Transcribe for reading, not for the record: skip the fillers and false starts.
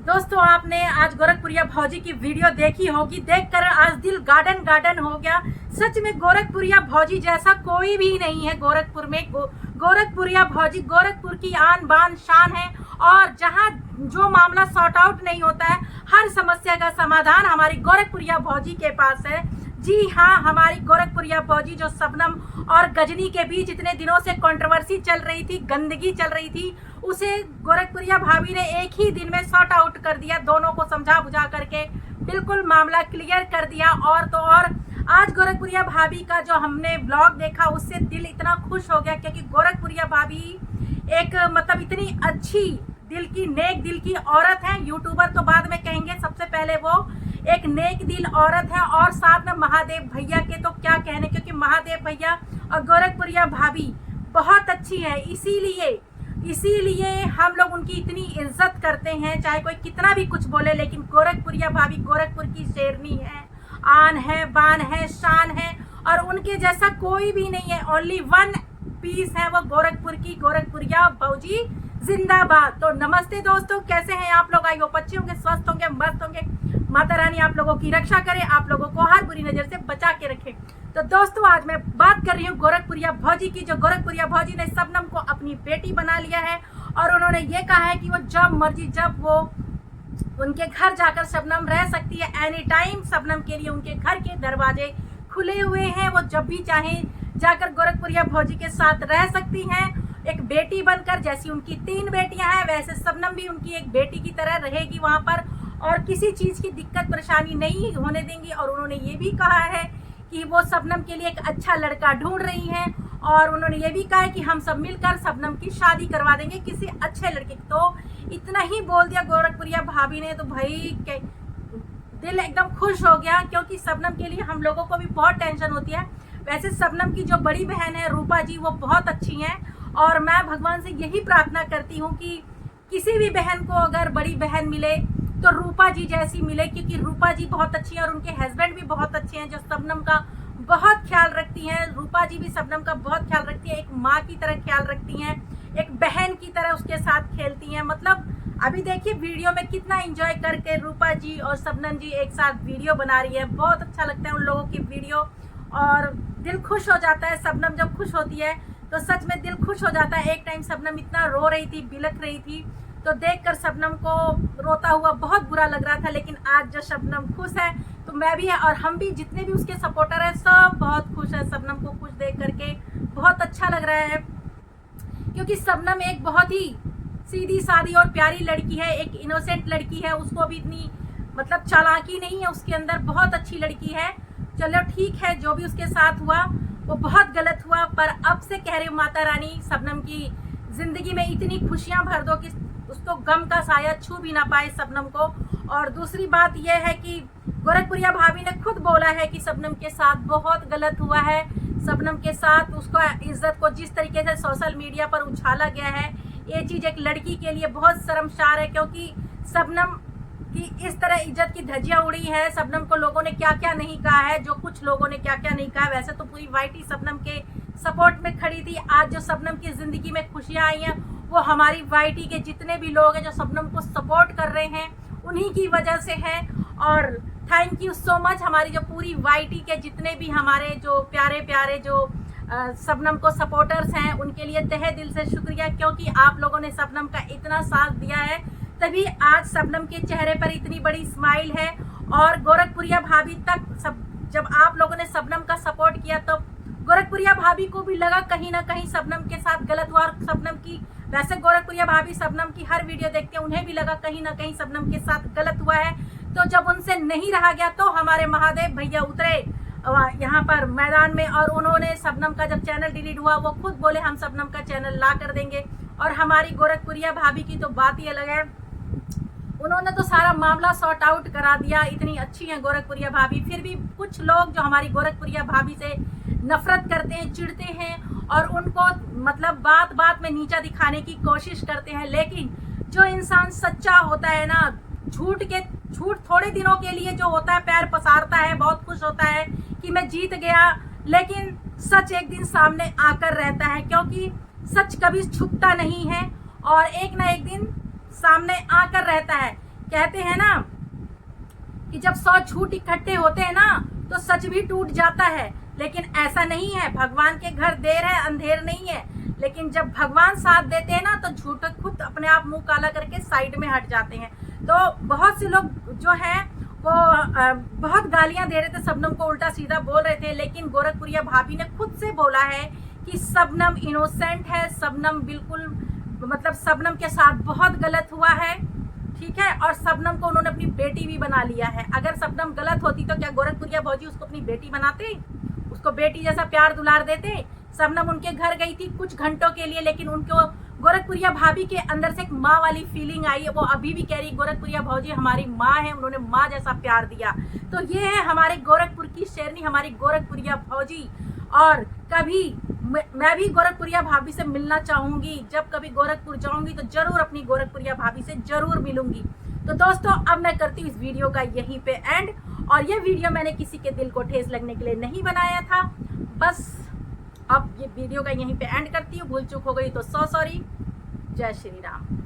दोस्तों आपने आज गोरखपुरिया भौजी की वीडियो देखी होगी। देखकर आज दिल गार्डन गार्डन हो गया। सच में गोरखपुरिया भौजी जैसा कोई भी नहीं है गोरखपुर में। गोरखपुरिया भौजी गोरखपुर की आन बान शान है। और जहां जो मामला सॉर्ट आउट नहीं होता है, हर समस्या का समाधान हमारी गोरखपुरिया भौजी के पास है। जी हाँ, हमारी गोरखपुरिया भौजी जो शबनम और गजनी के बीच इतने दिनों से कंट्रोवर्सी चल रही थी, गंदगी चल रही थी, उसे गोरखपुरिया भाभी ने एक ही दिन में सॉर्ट आउट कर दिया। दोनों को समझा बुझा करके बिल्कुल मामला क्लियर कर दिया। और तो और आज गोरखपुरिया भाभी का जो हमने ब्लॉग देखा उससे दिल इतना खुश हो गया, क्योंकि गोरखपुरिया भाभी एक मतलब इतनी अच्छी दिल की, नेक दिल की औरत है। यूट्यूबर तो बाद में कहेंगे, सबसे पहले वो एक नेक दिल औरत है। और साथ में महादेव भैया के तो क्या कहने, क्योंकि महादेव भैया और गोरखपुरिया भाभी बहुत अच्छी है। इसीलिए हम लोग उनकी इतनी इज्जत करते हैं, चाहे कोई कितना भी कुछ बोले। लेकिन गोरखपुरिया भाभी गोरखपुर की शेरनी है, आन है, बान है, शान है, और उनके जैसा कोई भी नहीं है। ओनली वन पीस है वो गोरखपुर की गोरखपुरिया भौजी जिंदाबाद। तो नमस्ते दोस्तों, कैसे हैं आप लोग? आई होप अच्छे होंगे, स्वस्थ होंगे, मस्त होंगे। माता रानी आप लोगों की रक्षा करे, आप लोगों को हर बुरी नजर से बचा के रखे। तो दोस्तों आज मैं बात कर रही हूँ गोरखपुरिया भौजी की। जो गोरखपुरिया भौजी ने शबनम को अपनी बेटी बना लिया है, और उन्होंने ये कहा है कि वो जब मर्जी, जब वो उनके घर जाकर शबनम रह सकती है। एनी टाइम शबनम के लिए उनके घर के दरवाजे खुले हुए हैं। वो जब भी चाहे जाकर गोरखपुरिया भौजी के साथ रह सकती हैं, एक बेटी बनकर। जैसी उनकी 3 बेटियां हैं, वैसे शबनम भी उनकी एक बेटी की तरह रहेगी वहां पर, और किसी चीज की दिक्कत परेशानी नहीं होने देंगी। और उन्होंने ये भी कहा है कि वो शबनम के लिए एक अच्छा लड़का ढूंढ रही हैं, और उन्होंने ये भी कहा है कि हम सब मिलकर शबनम की शादी करवा देंगे किसी अच्छे लड़के की। तो इतना ही बोल दिया गोरखपुरिया भाभी ने, तो भाई दिल एकदम खुश हो गया, क्योंकि शबनम के लिए हम लोगों को भी बहुत टेंशन होती है। वैसे शबनम की जो बड़ी बहन है रूपा जी, वो बहुत अच्छी हैं, और मैं भगवान से यही प्रार्थना करती हूँ कि किसी भी बहन को अगर बड़ी बहन मिले तो रूपा जी जैसी मिले, क्योंकि रूपा जी बहुत अच्छी है और उनके हस्बैंड भी बहुत अच्छे हैं, जो शबनम का बहुत ख्याल रखती हैं। रूपा जी भी शबनम का बहुत ख्याल रखती है, एक माँ की तरह ख्याल रखती हैं, एक बहन की तरह उसके साथ खेलती हैं। मतलब अभी देखिए वीडियो में कितना एंजॉय करके रूपा जी और शबनम जी एक साथ वीडियो बना रही है। बहुत अच्छा लगता है उन लोगों की वीडियो, और दिल खुश हो जाता है। शबनम जब खुश होती है तो सच में दिल खुश हो जाता है। एक टाइम शबनम इतना रो रही थी, बिलख रही थी, तो देखकर शबनम को रोता हुआ बहुत बुरा लग रहा था। लेकिन आज जब शबनम खुश है तो मैं भी है, और हम भी, जितने भी उसके सपोर्टर हैं, सब बहुत खुश है। शबनम को खुश देख करके बहुत अच्छा लग रहा है, क्योंकि शबनम एक बहुत ही सीधी सादी और प्यारी लड़की है, एक इनोसेंट लड़की है। उसको भी इतनी मतलब चालाकी नहीं है उसके अंदर, बहुत अच्छी लड़की है। चलो ठीक है, जो भी उसके साथ हुआ वो बहुत गलत हुआ, पर अब से कह रही हूँ माता रानी शबनम की जिंदगी में इतनी खुशियां भर दो कि उसको गम का साया छू भी ना पाए शबनम को। और दूसरी बात यह है कि गोरखपुरिया भाभी ने खुद बोला है कि शबनम के साथ बहुत गलत हुआ है। शबनम के साथ उसको इज्जत को जिस तरीके से सोशल मीडिया पर उछाला गया है, ये चीज़ एक लड़की के लिए बहुत शर्मसार है, क्योंकि शबनम की इस तरह इज्जत की धज्जियां उड़ी है। शबनम को लोगों ने क्या क्या नहीं कहा है, जो कुछ लोगों ने क्या क्या नहीं कहा। वैसे तो पूरी वाइटी शबनम के सपोर्ट में खड़ी थी। आज जो शबनम की जिंदगी में खुशियां आई हैं, वो हमारी वाइटी के जितने भी लोग हैं जो शबनम को सपोर्ट कर रहे हैं, उन्हीं की वजह से है। और थैंक यू सो मच हमारी जो पूरी वाइटी के जितने भी हमारे जो प्यारे प्यारे जो शबनम को सपोर्टर्स हैं, उनके लिए तहे दिल से शुक्रिया, क्योंकि आप लोगों ने शबनम का इतना साथ दिया है, तभी आज शबनम के चेहरे पर इतनी बड़ी स्माइल है। और गोरखपुरिया भाभी तक जब आप लोगों ने शबनम का सपोर्ट किया, तो गोरखपुरिया भाभी को भी लगा कहीं ना कहीं शबनम के साथ गलत हुआ। और शबनम की, वैसे गोरखपुरिया भाभी शबनम की हर वीडियो देखते हैं, उन्हें भी लगा कहीं ना कहीं शबनम के साथ गलत हुआ है। तो जब उनसे नहीं रहा गया, तो हमारे महादेव भैया उतरे यहाँ पर मैदान में, और उन्होंने शबनम का जब चैनल डिलीट हुआ, वो खुद बोले हम शबनम का चैनल ला कर देंगे। और हमारी गोरखपुरिया भाभी की तो बात ही अलग है, उन्होंने तो सारा मामला सॉर्ट आउट करा दिया। इतनी अच्छी हैं गोरखपुरिया भाभी। फिर भी कुछ लोग जो हमारी गोरखपुरिया भाभी से नफरत करते हैं, चिढ़ते हैं, और उनको मतलब बात बात में नीचा दिखाने की कोशिश करते हैं। लेकिन जो इंसान सच्चा होता है ना, झूठ थोड़े दिनों के लिए जो होता है पैर पसारता है, बहुत खुश होता है कि मैं जीत गया, लेकिन सच एक दिन सामने आकर रहता है, क्योंकि सच कभी छुपता नहीं है, और एक ना एक दिन सामने आकर रहता है। कहते हैं ना कि जब 100 झूठ इकट्ठे होते हैं ना तो सच भी टूट जाता है, लेकिन ऐसा नहीं है। भगवान के घर देर है अंधेर नहीं है, लेकिन जब भगवान साथ देते हैं ना तो झूठ खुद अपने आप मुंह काला करके साइड में हट जाते हैं। तो बहुत से लोग जो हैं वो बहुत गालियां दे रहे थे, शबनम को उल्टा सीधा बोल रहे थे, लेकिन गोरखपुरिया भाभी ने खुद से बोला है कि शबनम इनोसेंट है, शबनम बिल्कुल मतलब शबनम के साथ बहुत गलत हुआ है, ठीक है। और शबनम को उन्होंने अपनी बेटी भी बना लिया है। अगर शबनम गलत होती तो क्या गोरखपुरिया भौजी उसको अपनी बेटी बनाते, उसको बेटी जैसा प्यार दुलार देते? शबनम उनके घर गई थी कुछ घंटों के लिए, लेकिन उनको गोरखपुरिया भाभी के अंदर से एक माँ वाली फीलिंग आई है। वो अभी भी कह रही गोरखपुरिया भौजी हमारी माँ है, उन्होंने माँ जैसा प्यार दिया। तो ये है हमारे गोरखपुर की शेरनी, हमारी गोरखपुरिया भौजी। और कभी मैं भी गोरखपुरिया भाभी से मिलना चाहूंगी, जब कभी गोरखपुर जाऊंगी तो जरूर अपनी गोरखपुरिया भाभी से जरूर मिलूंगी। तो दोस्तों अब मैं करती हूँ इस वीडियो का यहीं पे एंड। और ये वीडियो मैंने किसी के दिल को ठेस लगने के लिए नहीं बनाया था, बस अब ये वीडियो का यहीं पे एंड करती हूँ। भूल चूक हो गई तो सॉरी। जय श्री राम।